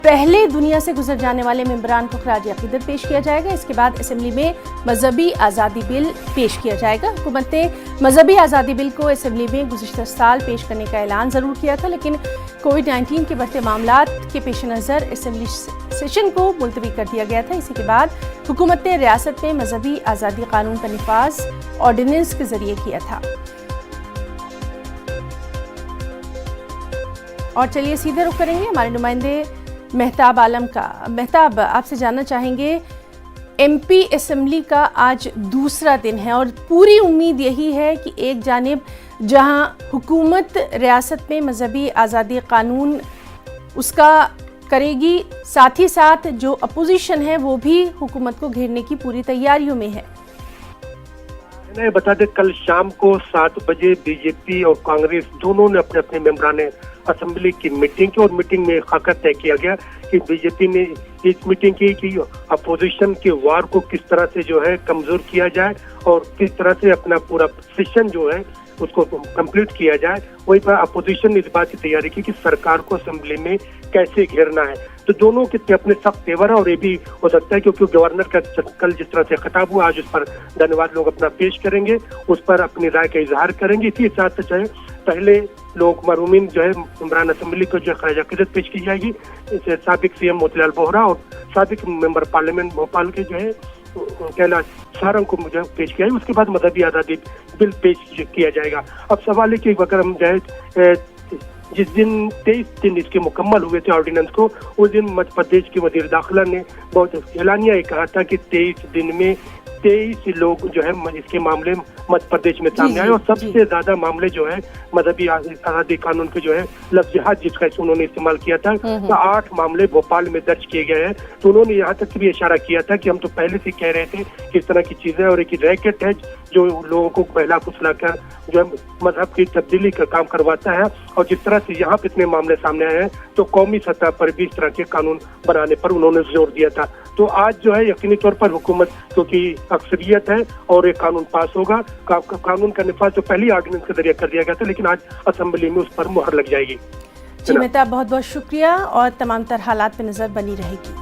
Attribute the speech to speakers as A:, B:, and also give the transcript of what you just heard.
A: पहले दुनिया से गुजर जाने वाले मेंबरान को खराज अकीदत पेश किया जाएगा। इसके बाद असेंबली में मजहबी आज़ादी बिल पेश किया जाएगा। हुकूमत ने मजहबी आज़ादी बिल को असेंबली में गुज़िश्ता साल पेश करने का ऐलान ज़रूर किया था, लेकिन कोविड-19 के बढ़ते मामलात के पेश नज़र असेंबली सेशन को मुलतवी कर दिया गया था। इसी के बाद हुकूमत ने रियासत में मजहबी आज़ादी कानून का निफाज ऑर्डिनेंस के जरिए किया था। और चलिए सीधे रुख करेंगे हमारे नुमाइंदे मेहताब आलम का। मेहताब, आपसे जानना चाहेंगे, एमपी असेंबली का आज दूसरा दिन है और पूरी उम्मीद यही है कि एक जानिब जहां हुकूमत रियासत में मजहबी आज़ादी कानून उसका करेगी, साथ ही साथ जो अपोजिशन है वो भी हुकूमत को घेरने की पूरी तैयारियों में है।
B: बता दें, कल शाम को 7 बजे बीजेपी और कांग्रेस दोनों ने अपने अपने मेंबरान असेंबली की मीटिंग की और मीटिंग में खाका तय किया गया कि बीजेपी ने इस मीटिंग की कि अपोजिशन के वार को किस तरह से जो है कमजोर किया जाए और किस तरह से अपना पूरा सेशन जो है उसको कंप्लीट किया जाए। वहीं पर अपोजिशन ने इस बात की तैयारी की कि सरकार को असेंबली में कैसे घेरना है। तो दोनों के अपने सख्त तेवर है और ये भी हो सकता है क्योंकि गवर्नर का कल जिस तरह से खिताब हुआ, आज उस पर धन्यवाद लोग अपना पेश करेंगे, उस पर अपनी राय का इजहार करेंगे। इसी साथ चाहे पहले लोग मरहूमिन जो है मेंबरान असेंबली को जो खराज अकीदत पेश की जाएगी। साबिक सीएम मोतीलाल वोहरा और साबिक मेंबर पार्लियामेंट भोपाल के जो है कैलाश सारंग को मुझे पेश किया है। उसके बाद मजहबी आज़ादी बिल पेश किया जाएगा। अब सवाल है कि अगर हम जो है जिस दिन 23 दिन इसके मुकम्मल हुए थे ऑर्डिनेंस को, उस दिन मध्य प्रदेश के वजीर दाखिला ने बहुत एलानिया ये कहा था कि 23 दिन में 23 लोग जो है इसके मामले मध्य प्रदेश में सामने आए और सबसे ज्यादा मामले जो है मजहबी आज़ादी कानून के जो है लफ्ज़ जिहाद जिसका उन्होंने इस्तेमाल किया था, तो 8 मामले भोपाल में दर्ज किए गए हैं। तो उन्होंने यहाँ तक भी इशारा किया था कि हम तो पहले से कह रहे थे कि इस तरह की चीजें और एक रैकेट है जो लोगों को पहला फुसलाकर जो है मजहब की तब्दीली का काम करवाता है। और जिस तरह से यहाँ पे इतने मामले सामने आए हैं तो कौमी सतह पर भी इस तरह के कानून बनाने पर उन्होंने जोर दिया था। तो आज जो है यकीनी तौर पर हुकूमत क्योंकि अक्सरियत है और एक कानून पास होगा। कानून का निफाज तो पहली ऑर्डिनेंस के जरिए कर दिया गया था, लेकिन आज असेंबली में उस पर मुहर लग जाएगी।
A: जी मेहताब, बहुत बहुत शुक्रिया और तमाम तर हालात पे नजर बनी रहेगी।